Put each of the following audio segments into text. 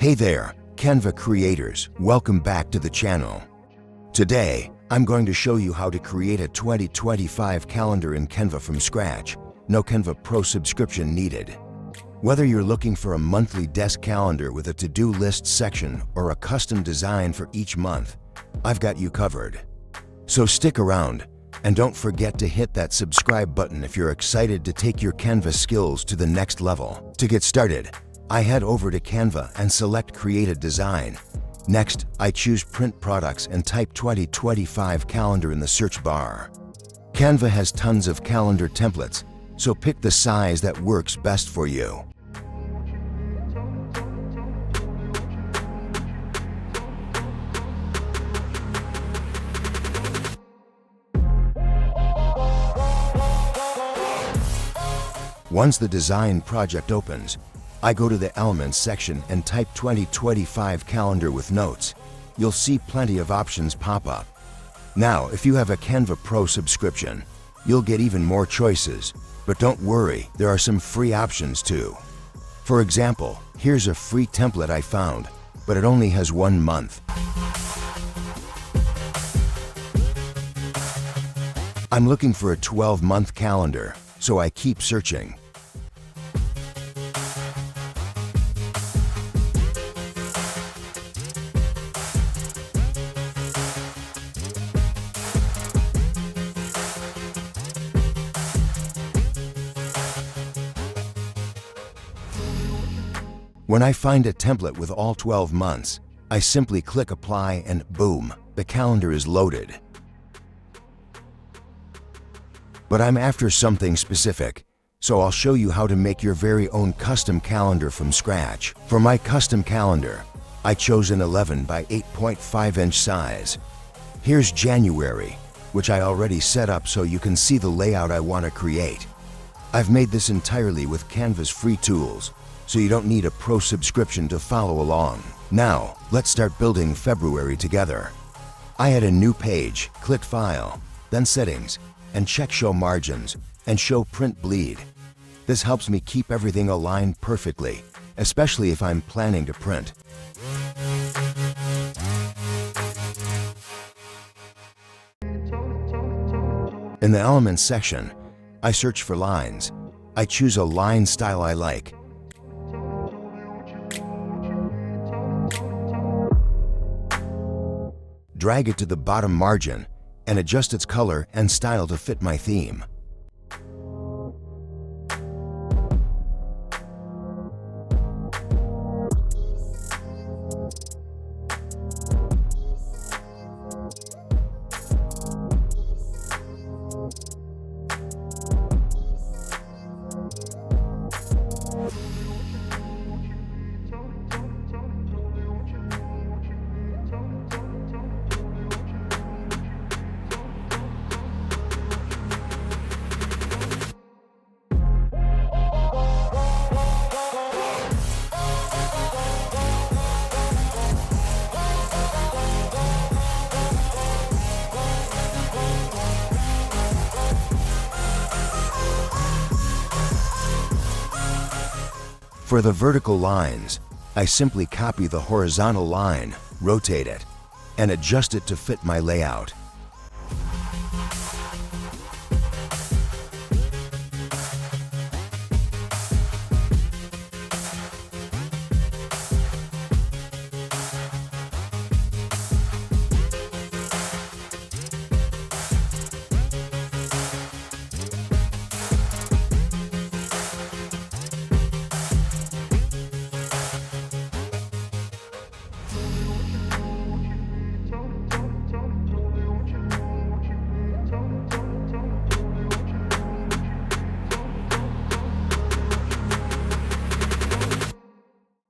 Hey there, Canva creators, welcome back to the channel. Today, I'm going to show you how to create a 2025 calendar in Canva from scratch. No Canva Pro subscription needed. Whether you're looking for a monthly desk calendar with a to-do list section or a custom design for each month, I've got you covered. So stick around and don't forget to hit that subscribe button if you're excited to take your Canva skills to the next level. To get started, I head over to Canva and select Create a Design. Next, I choose Print Products and type 2025 Calendar in the search bar. Canva has tons of calendar templates, so pick the size that works best for you. Once the design project opens, I go to the Elements section and type 2025 Calendar with notes. You'll see plenty of options pop up. Now, if you have a Canva Pro subscription, you'll get even more choices. But don't worry, there are some free options too. For example, here's a free template I found, but it only has 1 month. I'm looking for a 12-month calendar, so I keep searching. When I find a template with all 12 months, I simply click Apply and boom, the calendar is loaded. But I'm after something specific, so I'll show you how to make your very own custom calendar from scratch. For my custom calendar, I chose an 11 by 8.5 inch size. Here's January, which I already set up so you can see the layout I want to create. I've made this entirely with Canva's free tools, so you don't need a pro subscription to follow along. Now, let's start building February together. I add a new page, click File, then Settings, and check Show Margins, and Show Print Bleed. This helps me keep everything aligned perfectly, especially if I'm planning to print. In the Elements section, I search for lines. I choose a line style I like. Drag it to the bottom margin and adjust its color and style to fit my theme. For the vertical lines, I simply copy the horizontal line, rotate it, and adjust it to fit my layout.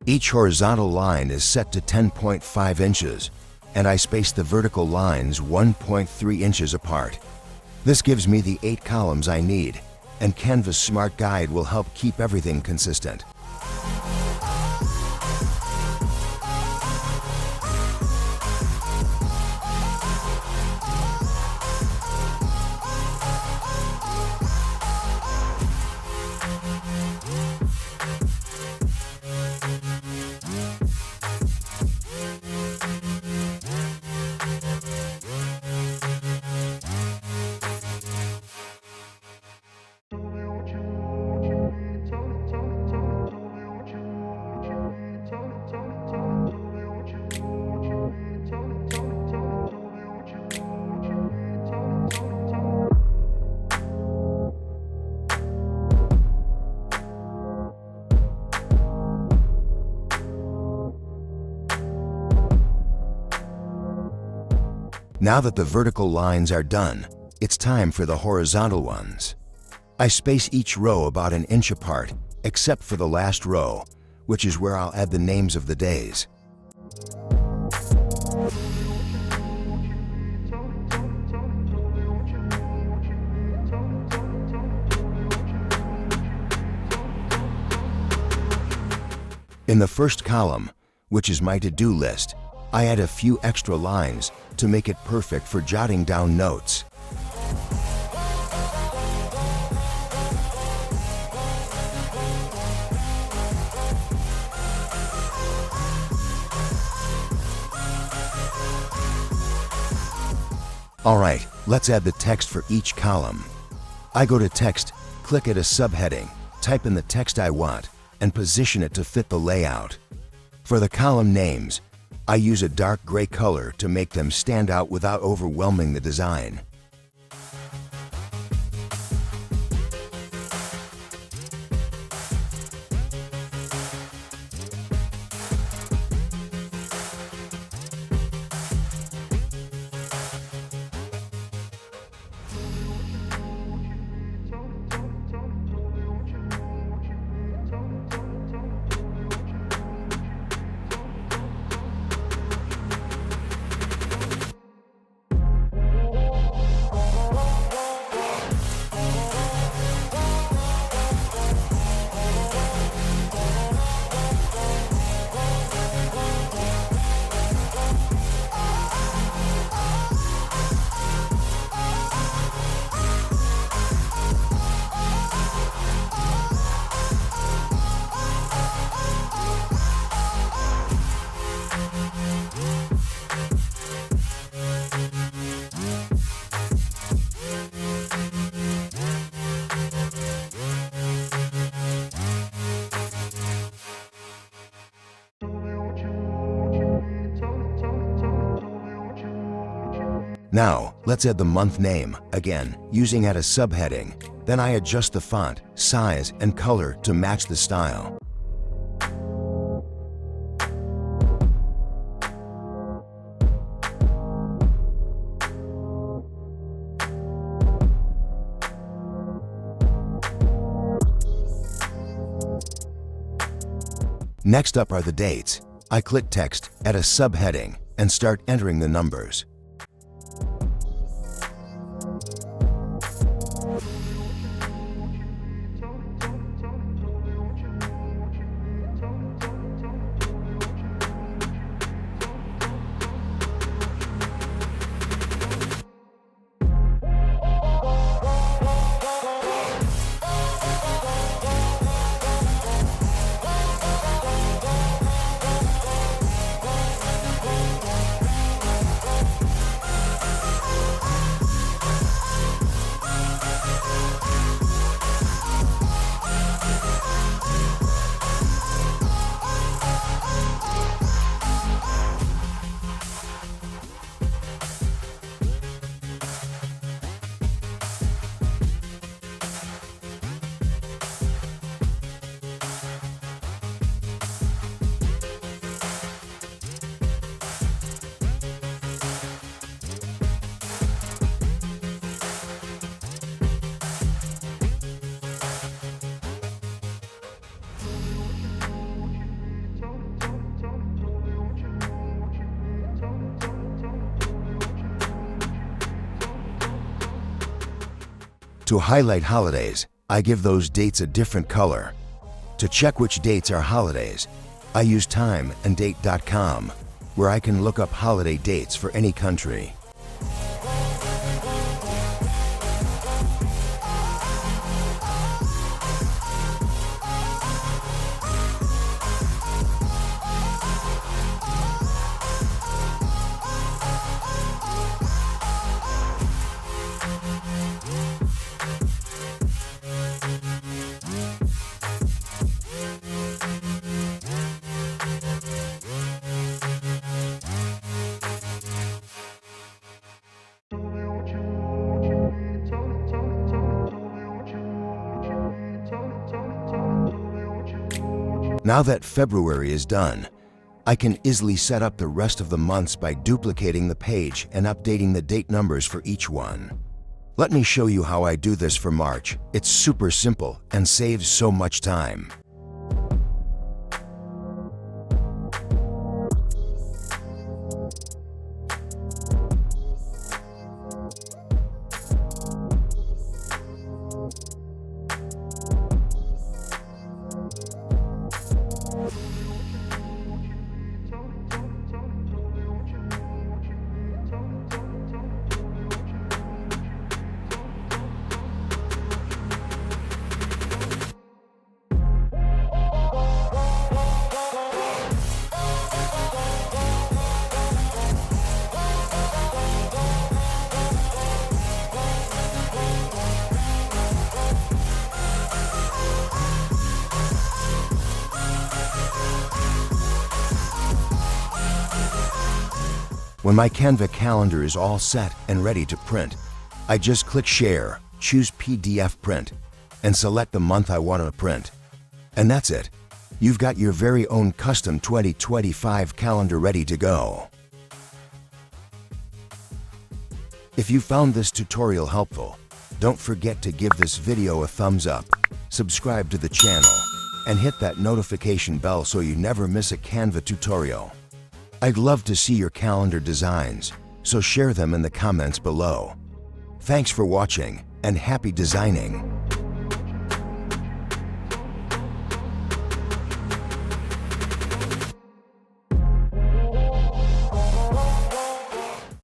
Each horizontal line is set to 10.5 inches, and I space the vertical lines 1.3 inches apart. This gives me the 8 columns I need, and Canva's Smart Guide will help keep everything consistent. Now that the vertical lines are done, it's time for the horizontal ones. I space each row about an inch apart, except for the last row, which is where I'll add the names of the days. In the first column, which is my to-do list, I add a few extra lines to make it perfect for jotting down notes. Alright, let's add the text for each column. I go to Text, click at a subheading, type in the text I want, and position it to fit the layout. For the column names, I use a dark gray color to make them stand out without overwhelming the design. Now, let's add the month name, again, using at a subheading. Then I adjust the font, size, and color to match the style. Next up are the dates. I click Text, add a subheading, and start entering the numbers. To highlight holidays, I give those dates a different color. To check which dates are holidays, I use timeanddate.com, where I can look up holiday dates for any country. Now that February is done, I can easily set up the rest of the months by duplicating the page and updating the date numbers for each one. Let me show you how I do this for March. It's super simple and saves so much time. When my Canva calendar is all set and ready to print, I just click Share, choose PDF Print, and select the month I want to print. And that's it. You've got your very own custom 2025 calendar ready to go. If you found this tutorial helpful, don't forget to give this video a thumbs up, subscribe to the channel, and hit that notification bell so you never miss a Canva tutorial. I'd love to see your calendar designs, so share them in the comments below. Thanks for watching, and happy designing!